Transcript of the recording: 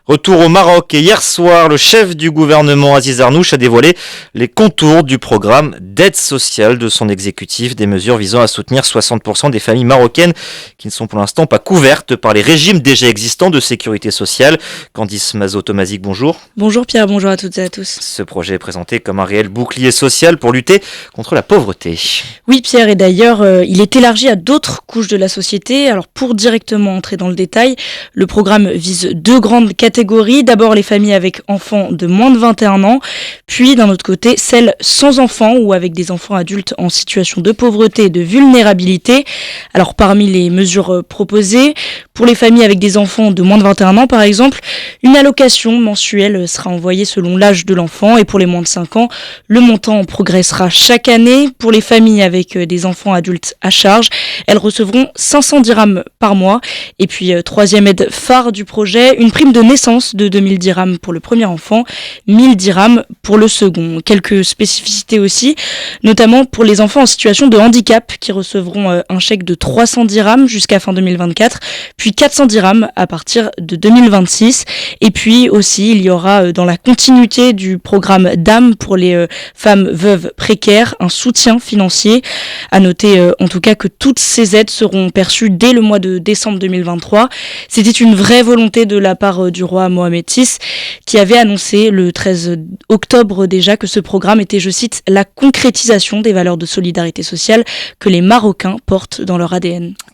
Retour au Maroc et hier soir, le chef du gouvernement Aziz Arnouch a dévoilé les contours du programme d'aide sociale de son exécutif, des mesures visant à soutenir 60% des familles marocaines qui ne sont pour l'instant pas couvertes par les régimes déjà existants de sécurité sociale. Candice Mazot-Tomazic, bonjour. Bonjour Pierre, bonjour à toutes et à tous. Ce projet est présenté comme un réel bouclier social pour lutter contre la pauvreté. Oui Pierre, et d'ailleurs il est élargi à d'autres couches de la société. Alors pour directement entrer dans le détail, le programme vise deux grandes catégories. D'abord les familles avec enfants de moins de 21 ans, puis d'un autre côté celles sans enfants ou avec des enfants adultes en situation de pauvreté et de vulnérabilité. Alors parmi les mesures proposées, pour les familles avec des enfants de moins de 21 ans par exemple, une allocation mensuelle sera envoyée selon l'âge de l'enfant et pour les moins de 5 ans, le montant progressera chaque année. Pour les familles avec des enfants adultes à charge, elles recevront 500 dirhams par mois. Et puis troisième aide phare du projet, une prime de naissance de 2000 dirhams pour le premier enfant, 1000 dirhams pour le second. Quelques spécificités aussi, notamment pour les enfants en situation de handicap qui recevront un chèque de 300 dirhams jusqu'à fin 2024, puis 400 dirhams à partir de 2026. Et puis aussi, il y aura dans la continuité du programme DAM pour les femmes veuves précaires, un soutien financier. À noter en tout cas que toutes ces aides seront perçues dès le mois de décembre 2023. C'était une vraie volonté de la part du roi Mohamed VI qui avait annoncé le 13 octobre déjà que ce programme était, je cite, la concrétisation des valeurs de solidarité sociale que les Marocains portent dans leur ADN.